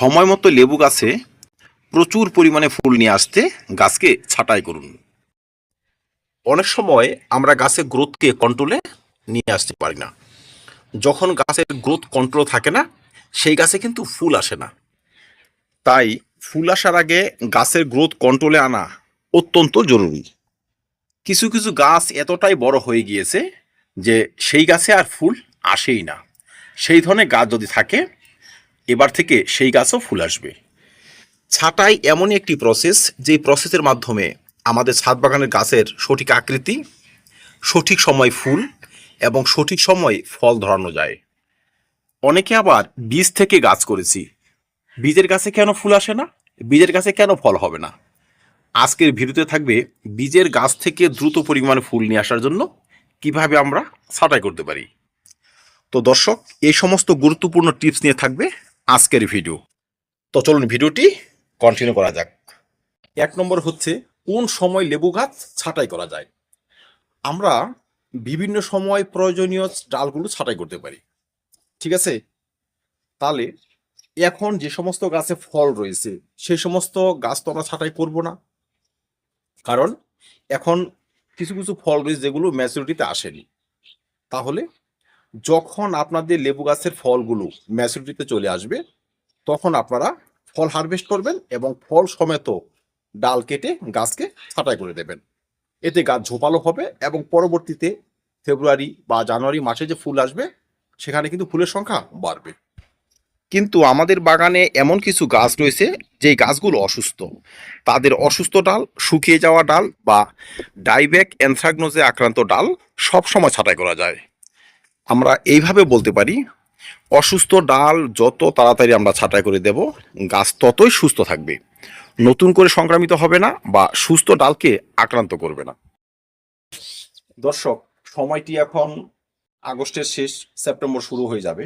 সময় মতো লেবু গাছে প্রচুর পরিমাণে ফুল নিয়ে আসতে গাছকে ছাঁটাই করুন। অনেক সময় আমরা গাছের গ্রোথকে কন্ট্রোলে নিয়ে আসতে পারি না। যখন গাছের গ্রোথ কন্ট্রোল থাকে না, সেই গাছে কিন্তু ফুল আসে না। তাই ফুল আসার আগে গাছের গ্রোথ কন্ট্রোলে আনা অত্যন্ত জরুরি। কিছু কিছু গাছ এতটাই বড় হয়ে গিয়েছে যে সেই গাছে আর ফুল আসেই না। সেই ধরনের গাছ যদি থাকে, এবার থেকে সেই গাছও ফুল আসবে। ছাঁটাই এমনই একটি প্রসেস, যে প্রসেসের মাধ্যমে আমাদের ছাদ বাগানের গাছের সঠিক আকৃতি, সঠিক সময় ফুল এবং সঠিক সময় ফল ধরানো যায়। অনেকে আবার বীজ থেকে গাছ করেছি, বীজের গাছে কেন ফুল আসে না, বীজের গাছে কেন ফল হবে না। আজকের ভিডিওতে থাকবে বীজের গাছ থেকে দ্রুত পরিমাণে ফুল নিয়ে আসার জন্য কিভাবে আমরা ছাঁটাই করতে পারি। তো দর্শক, এই সমস্ত গুরুত্বপূর্ণ টিপস নিয়ে থাকবে আজকের ভিডিও। তো চলুন ভিডিওটি কন্টিনিউ করা যাক। 1 নম্বর হচ্ছে কোন সময় লেবু গাছ ছাঁটাই করা যায়। আমরা বিভিন্ন সময় প্রয়োজনীয় ডালগুলো ছাঁটাই করতে পারি, ঠিক আছে? তাহলে এখন যে সমস্ত গাছে ফল রয়েছে সেই সমস্ত গাছ তো আমরা ছাঁটাই করব না, কারণ এখন কিছু কিছু ফল রয়েছে যেগুলো ম্যাচুরিটিতে আসেনি। তাহলে যখন আপনাদের লেবু গাছের ফলগুলো ম্যাচুরিটিতে চলে আসবে, তখন আপনারা ফল হারভেস্ট করবেন এবং ফল সমেত ডাল কেটে গাছকে ছাঁটাই করে দেবেন। এতে গাছ ঝোপালো হবে এবং পরবর্তীতে ফেব্রুয়ারি বা জানুয়ারি মাসে যে ফুল আসবে, সেখানে কিন্তু ফুলের সংখ্যা বাড়বে। কিন্তু আমাদের বাগানে এমন কিছু গাছ রয়েছে যে গাছগুলো অসুস্থ। তাদের অসুস্থ ডাল, শুকিয়ে যাওয়া ডাল বা ডাইব্যাক অ্যানথ্রাকনোজে আক্রান্ত ডাল সব সময় ছাঁটাই করা যায়। আমরা এইভাবে বলতে পারি, অসুস্থ ডাল যত তাড়াতাড়ি আমরা ছাঁটাই করে দেব, গাছ ততই সুস্থ থাকবে, নতুন করে সংক্রামিত হবে না বা সুস্থ ডালকে আক্রান্ত করবে না। দর্শক, সময়টি এখন আগস্টের শেষ, সেপ্টেম্বর শুরু হয়ে যাবে।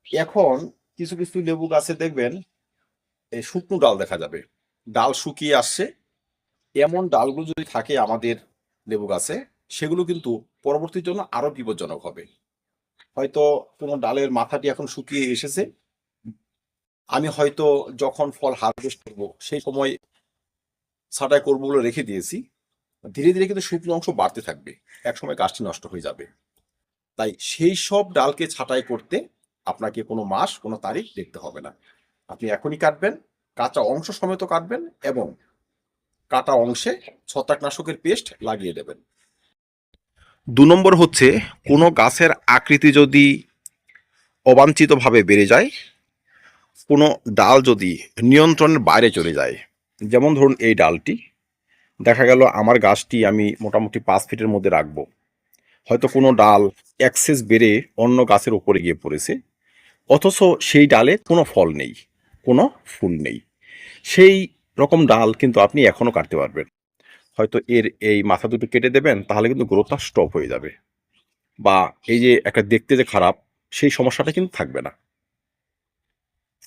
এখন কিছু কিছু লেবু গাছে দেখবেন এই শুকনো ডাল দেখা যাবে, ডাল শুকিয়ে আসছে। এমন ডালগুলো যদি থাকে আমাদের লেবু গাছে, সেগুলো কিন্তু পরবর্তীর জন্য আরো বিপজ্জনক হবে। হয়তো কোনো ডালের মাথাটি এখন শুকিয়ে এসেছে, আমি হয়তো যখন ফল হারভেস্ট করবো সেই সময় ছাঁটাই করবো বলে রেখে দিয়েছি, ধীরে ধীরে কিন্তু শুকনো অংশ বাড়তে থাকবে, একসময় গাছটি নষ্ট হয়ে যাবে। তাই সেই সব ডালকে ছাঁটাই করতে আপনাকে কোনো মাস, কোনো তারিখ দেখতে হবে না। আপনি এখনই কাটবেন, কাঁচা অংশ সমেত কাটবেন এবং কাটা অংশে ছত্রাকনাশকের পেস্ট লাগিয়ে দেবেন। 2 নম্বর হচ্ছে, কোনো গাছের আকৃতি যদি অবাঞ্ছিতভাবে বেড়ে যায়, কোনো ডাল যদি নিয়ন্ত্রণের বাইরে চলে যায়, যেমন ধরুন এই ডালটি, দেখা গেল আমার গাছটি আমি মোটামুটি 5 ফিটের মধ্যে রাখবো, হয়তো কোনো ডাল এক্সেস বেড়ে অন্য গাছের উপরে গিয়ে পড়েছে, অথচ সেই ডালে কোনো ফল নেই, কোনো ফুল নেই। সেই রকম ডাল কিন্তু আপনি এখনও কাটতে পারবেন। হয়তো এর এই মাথা দুটো কেটে দেবেন, তাহলে কিন্তু গ্রোথটা স্টপ হয়ে যাবে, বা এই যে একটা দেখতে যে খারাপ, সেই সমস্যাটা কিন্তু থাকবে না।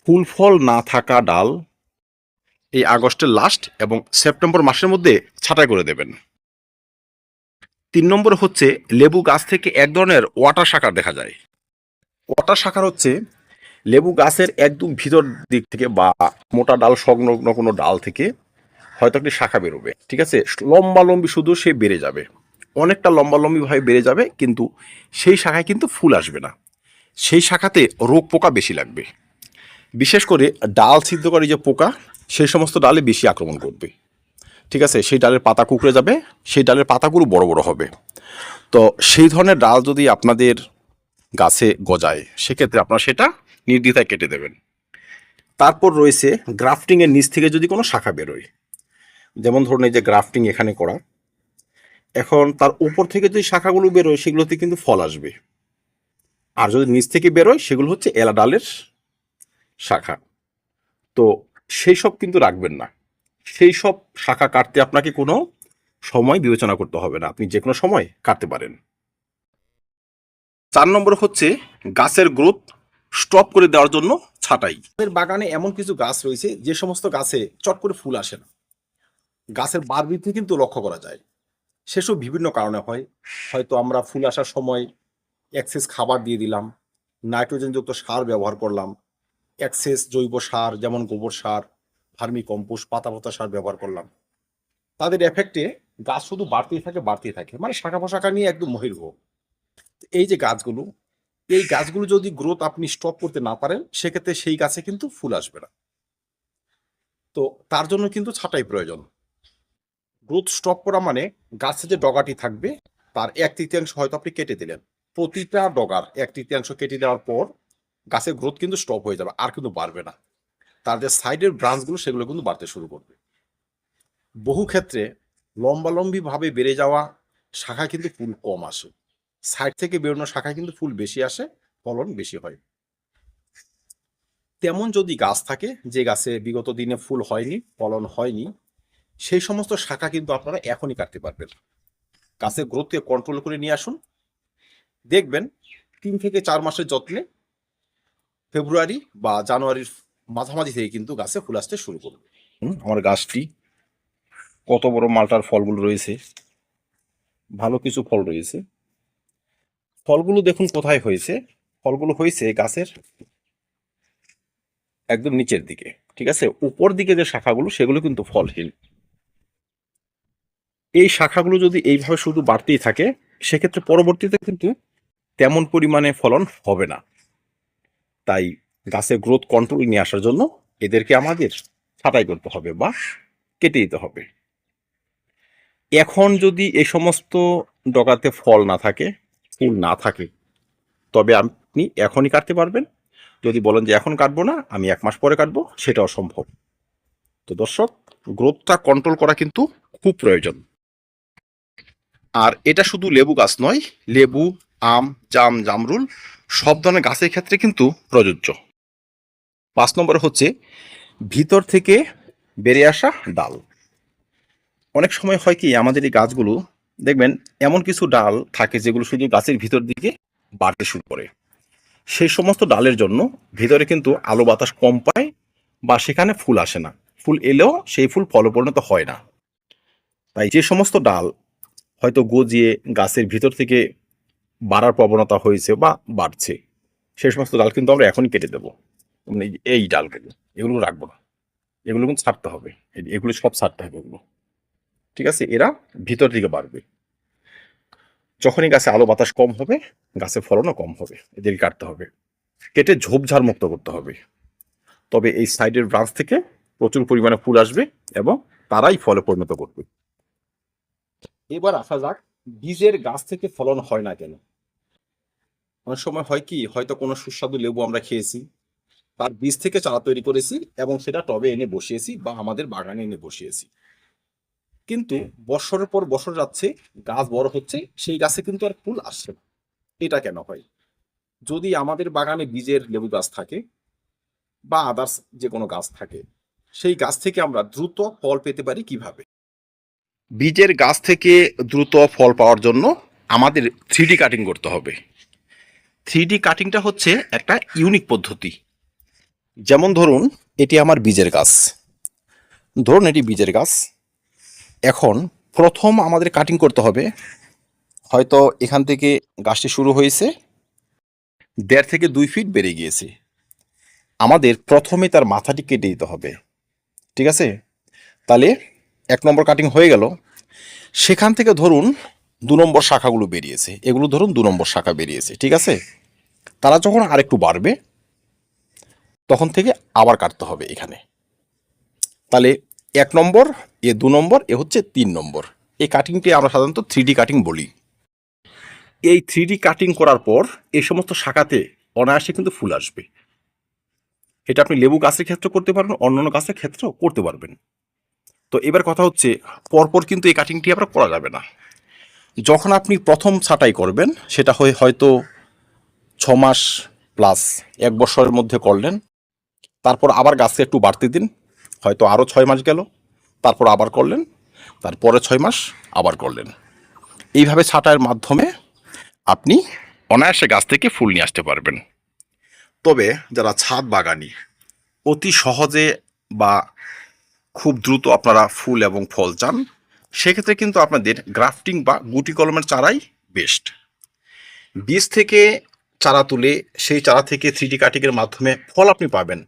ফুল ফল না থাকা ডাল এই আগস্টের লাস্ট এবং সেপ্টেম্বর মাসের মধ্যে ছাঁটাই করে দেবেন। 3 নম্বর হচ্ছে, লেবু গাছ থেকে এক ধরনের ওয়াটার শাখার দেখা যায়। ওয়াটার শাখার হচ্ছে লেবু গাছের একদম ভিতর দিক থেকে বা মোটা ডাল সংলগ্ন কোনো ডাল থেকে হয়তো একটি শাখা বেরোবে, ঠিক আছে? লম্বালম্বি শুধু সে বেড়ে যাবে, অনেকটা লম্বালম্বিভাবে বেড়ে যাবে, কিন্তু সেই শাখায় কিন্তু ফুল আসবে না। সেই শাখাতে রোগ পোকা বেশি লাগবে, বিশেষ করে ডাল ছিদ্রকারী যে পোকা, সেই সমস্ত ডালে বেশি আক্রমণ করবে, ঠিক আছে? সেই ডালের পাতা কুঁকড়ে যাবে, সেই ডালের পাতাগুলো বড় বড় হবে। তো সেই ধরনের ডাল যদি আপনাদের গাছে গজায়, সেক্ষেত্রে আপনারা সেটা নির্দ্বিধায় কেটে দেবেন। তারপর রয়েছে গ্রাফটিংয়ের নিচ থেকে যদি কোনো শাখা বেরোয়, যেমন ধরুন এই যে গ্রাফটিং এখানে করা, এখন তার উপর থেকে যদি শাখাগুলো বেরোয়, সেগুলোতে কিন্তু ফল আসবে। আর যদি নিচ থেকে বেরোয়, সেগুলো হচ্ছে এলা ডালের শাখা। তো সেই সব কিন্তু রাখবেন না, সেই সব শাখা কাটতে আপনাকে কোনো সময় বিবেচনা করতে হবে না, আপনি যে কোনো সময় কাটতে পারেন। 4 নম্বর হচ্ছে গাছের গ্রোথ স্টপ করে দেওয়ার জন্য ছাঁটাই। আমাদের বাগানে এমন কিছু গাছ রয়েছে যে সমস্ত গাছে চট করে ফুল আসে না, গাছের বার বৃদ্ধি কিন্তু লক্ষ্য করা যায়। সেসব বিভিন্ন কারণে হয়, হয়তো আমরা ফুল আসার সময় এক্সেস খাবার দিয়ে দিলাম, নাইট্রোজেনযুক্ত সার ব্যবহার করলাম, এক্সেস জৈব সার যেমন গোবর সার, ভার্মি কম্পোস্ট, পাতা সার ব্যবহার করলাম, তাদের এফেক্টে গাছ শুধু বাড়তেই থাকে, মানে শাখা পোশাখা নিয়ে একদম মহির্ভূম। এই যে গাছগুলো, এই গাছগুলো যদি গ্রোথ আপনি স্টপ করতে না পারেন, সেক্ষেত্রে সেই গাছে কিন্তু ফুল আসবে না। তো তার জন্য কিন্তু ছাঁটাই প্রয়োজন। গ্রোথ স্টপ করা মানে গাছে যে ডগাটি থাকবে তার 1/3 হয়তো আপনি কেটে দিলেন। প্রতিটা ডগার 1/3 কেটে দেওয়ার পর গাছের গ্রোথ কিন্তু স্টপ হয়ে যাবে, আর কিন্তু বাড়বে না। তার যে সাইডের ব্রাঞ্চগুলো সেগুলো কিন্তু বাড়তে শুরু করবে। বহু ক্ষেত্রে লম্বালম্বি ভাবে বেড়ে যাওয়া শাখায় কিন্তু ফুল কম আসে, সাইড থেকে বেরোনো শাখায় কিন্তু ফুল বেশি আসে, ফলন বেশি হয়। তেমন যদি গাছ থাকে যে গাছে বিগত দিনে ফুল হয়নি, ফলন হয়নি, সেই সমস্ত শাখা কিন্তু আপনারা এখনই কাটতে পারবেন। গাছের গ্রোথকে কন্ট্রোল করে নিয়ে আসুন, দেখবেন 3 থেকে 4 মাসের যত্নে ফেব্রুয়ারি বা জানুয়ারির মাঝামাঝি থেকে কিন্তু গাছে ফুল আসতে শুরু করবে। আমার গাছটি কত বড় মালটার ফলগুলো রয়েছে, ভালো কিছু ফল রয়েছে। ফলগুলো দেখুন কোথায় হয়েছে, ফলগুলো হয়েছে গাছের একদম নিচের দিকে, ঠিক আছে। উপর দিকে যে শাখাগুলো সেগুলো কিন্তু ফলহীন। এই শাখাগুলো যদি এইভাবে শুধু বাড়তেই থাকে, সেক্ষেত্রে পরবর্তীতে কিন্তু তেমন পরিমাণে ফলন হবে না। তাই গাছের গ্রোথ কন্ট্রোল নিয়ে আসার জন্য এদেরকে আমাদের ছাঁটাই করতে হবে বা কেটে দিতে হবে। এখন যদি এই সমস্ত ডগাতে ফল না থাকে, ফুল না থাকে, তবে আপনি এখনই কাটতে পারবেন। যদি বলেন যে এখন কাটবো না, আমি 1 মাস পরে কাটবো, সেটাও সম্ভব। তো দর্শক, গ্রোথটা কন্ট্রোল করা কিন্তু খুব প্রয়োজন। আর এটা শুধু লেবু গাছ নয়, লেবু, আম, জাম, জামরুল সব ধরনের গাছের ক্ষেত্রে কিন্তু প্রযোজ্য। 5 নম্বরে হচ্ছে ভিতর থেকে বেড়ে আসা ডাল। অনেক সময় হয় কি, আমাদের এই গাছগুলো দেখবেন এমন কিছু ডাল থাকে যেগুলো শুধু গাছের ভিতর দিকে বাড়তে শুরু করে। সেই সমস্ত ডালের জন্য ভিতরে কিন্তু আলো বাতাস কম পায় বা সেখানে ফুল আসে না, ফুল এলেও সেই ফুল ফলে পরিণত হয় না। তাই যে সমস্ত ডাল হয়তো গজিয়ে গাছের ভিতর থেকে বাড়ার প্রবণতা হয়েছে বা বাড়ছে, সেই সমস্ত ডাল কিন্তু আমরা এখনই কেটে দেবো। মানে এই ডালগুলো, এগুলো রাখবো না, এগুলো কিন্তু ছাড়তে হবে, এগুলো সব ছাড়তে হবে এগুলো, ঠিক আছে। এরা ভিতর দিকে বাড়বে। যখনই গাছে আলো বাতাস কম হবে, গাছের ফলনও কম হবে, এদের কাটতে হবে, কেটে ঝোপঝাড় মুক্ত করতে হবে। তবে এই সাইডের ব্রাঞ্চ থেকে প্রচুর পরিমাণে ফুল আসবে এবং তারাই ফলে পরিণত করবে। এবার আসা যাক, বীজের গাছ থেকে ফলন হয় না কেন। অনেক সময় হয় কি, হয়তো কোনো সুস্বাদু লেবু আমরা খেয়েছি, তার বীজ থেকে চারা তৈরি করেছি এবং সেটা টবে এনে বসিয়েছি বা আমাদের বাগানে এনে বসিয়েছি, কিন্তু বছরের পর বছর যাচ্ছে, গাছ বড় হচ্ছে, সেই গাছে কিন্তু আর ফুল আসছে না। এটা কেন হয়? যদি আমাদের বাগানে বীজের লেবু গাছ থাকে বা আদার্স যে কোনো গাছ থাকে, সেই গাছ থেকে আমরা দ্রুত ফল পেতে পারি কিভাবে? বীজের গাছ থেকে দ্রুত ফল পাওয়ার জন্য আমাদের 3D কাটিং করতে হবে। 3D কাটিংটা হচ্ছে একটা ইউনিক পদ্ধতি। যেমন ধরুন, এটি আমার বীজের গাছ, ধরুন এটি বীজের গাছ। এখন প্রথম আমাদের কাটিং করতে হবে, হয়তো এখান থেকে গাছটি শুরু হয়েছে, 1.5 থেকে 2 ফিট বেড়ে গিয়েছে। আমাদের প্রথমে তার মাথাটি কেটে দিতে হবে, ঠিক আছে। তাহলে 1 নম্বর কাটিং হয়ে গেল। সেখান থেকে ধরুন 2 নম্বর শাখাগুলো বেরিয়েছে, এগুলো ধরুন 2 নম্বর শাখা বেরিয়েছে, ঠিক আছে। তারা যখন আরেকটু বাড়বে, তখন থেকে আবার কাটতে হবে এখানে। তাহলে 1 নম্বর, 2 নম্বর, হচ্ছে 3 নম্বর। এই কাটিংটি আমরা সাধারণত 3D কাটিং বলি। এই 3D কাটিং করার পর এই সমস্ত শাখাতে অনায়াসে কিন্তু ফুল আসবে। এটা আপনি লেবু গাছের ক্ষেত্রে করতে পারবেন, অন্যান্য গাছের ক্ষেত্রেও করতে পারবেন। তো এবার কথা হচ্ছে, পরপর কিন্তু এই কাটিংটি আবার করা যাবে না। যখন আপনি প্রথম ছাঁটাই করবেন, সেটা হয়তো 6 মাস প্লাস 1 বছরের মধ্যে করলেন, তারপর আবার গাছকে একটু বাড়তে দিন, হয়তো আরও 6 মাস গেল, তারপর আবার করলেন, তারপরে 6 মাস আবার করলেন। এইভাবে ছাঁটাইয়ের মাধ্যমে আপনি অনায়াসে গাছ থেকে ফুল নিয়ে আসতে পারবেন। তবে যারা ছাদ বাগানি, অতি সহজে বা খুব দ্রুত আপনারা ফুল এবং ফল চান, সেক্ষেত্রে কিন্তু আপনাদের গ্রাফটিং বা গুটি কলমের চারাই বেস্ট। বীজ থেকে চারা তুলে সেই চারা থেকে 3D কাটিংয়ের মাধ্যমে ফল আপনি পাবেন,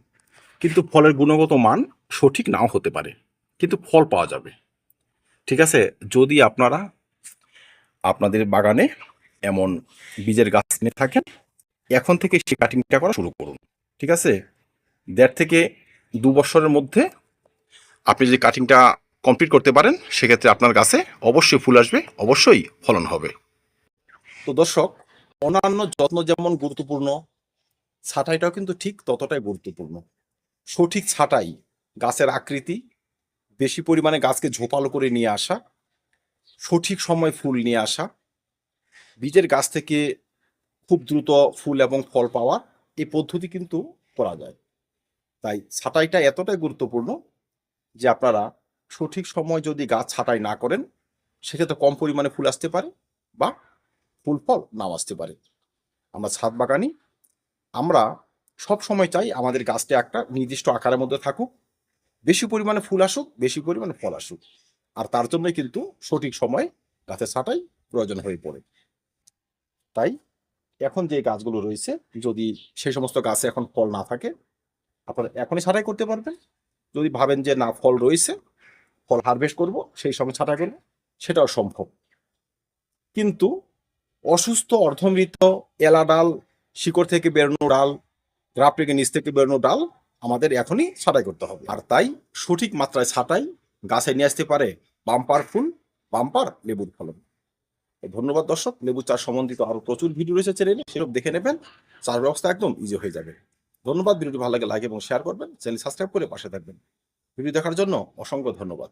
কিন্তু ফলের গুণগত মান সঠিক নাও হতে পারে, কিন্তু ফল পাওয়া যাবে। ঠিক আছে, যদি আপনারা আপনাদের বাগানে এমন বীজের গাছ নিয়ে থাকেন, এখন থেকে সেই কাটিংটা করা শুরু করুন। ঠিক আছে, 1.5 থেকে 2 বছরের মধ্যে আপনি যদি কাটিংটা কমপ্লিট করতে পারেন, সেক্ষেত্রে আপনার গাছে অবশ্যই ফুল আসবে, অবশ্যই ফলন হবে। তো দর্শক, অন্যান্য যত্ন যেমন গুরুত্বপূর্ণ, ছাঁটাইটাও কিন্তু ঠিক ততটাই গুরুত্বপূর্ণ। সঠিক ছাঁটাই, গাছের আকৃতি, বেশি পরিমাণে গাছকে ঝোপালো করে নিয়ে আসা, সঠিক সময় ফুল নিয়ে আসা, বীজের গাছ থেকে খুব দ্রুত ফুল এবং ফল পাওয়া, এই পদ্ধতি কিন্তু করা যায়। তাই ছাঁটাইটা এতটাই গুরুত্বপূর্ণ যে আপনারা সঠিক সময় যদি গাছ ছাঁটাই না করেন, সেক্ষেত্রে কম পরিমাণে ফুল আসতে পারে বা ফুল ফল নাও আসতে পারে। আমরা ছাদ বাগানি, আমরা সব সময় চাই আমাদের গাছটা একটা নির্দিষ্ট আকারের মধ্যে থাকুক, বেশি পরিমাণে ফুল আসুক, বেশি পরিমাণে ফল আসুক। আর তার জন্যই কিন্তু সঠিক সময় গাছের ছাঁটাই প্রয়োজন হয়ে পড়ে। তাই এখন যে গাছগুলো রয়েছে, যদি সেই সমস্ত গাছে এখন ফল না থাকে, আপনারা এখনই ছাঁটাই করতে পারবেন। যদি ভাবেন যে না, ফল রয়েছে, ফল হারভেস্ট করব, সেই সময় ছাঁটাই করব, সেটাও সম্ভব। কিন্তু অসুস্থ, অর্ধমৃত, এলা ডাল, শিকড় থেকে বেরোনো ডাল, গ্রাফটিংয়ের নিচ থেকে বেরোনো ডাল আমাদের এখনই ছাঁটাই করতে হবে। আর তাই সঠিক মাত্রায় ছাঁটাই গাছে নিয়ে আসতে পারে বাম্পার ফুল, বাম্পার লেবুর ফলন। ধন্যবাদ দর্শক। লেবু চাষ সম্বন্ধিত আরো প্রচুর ভিডিও রয়েছে চ্যানেলে, সেসব দেখে নেবেন, চাষ ব্যবস্থা একদম ইজি হয়ে যাবে। ধন্যবাদ। ভিডিওটি ভালো লাগে লাইক এবং শেয়ার করবেন, চ্যানেল সাবস্ক্রাইব করে পাশে থাকবেন। ভিডিও দেখার জন্য অসংখ্য ধন্যবাদ।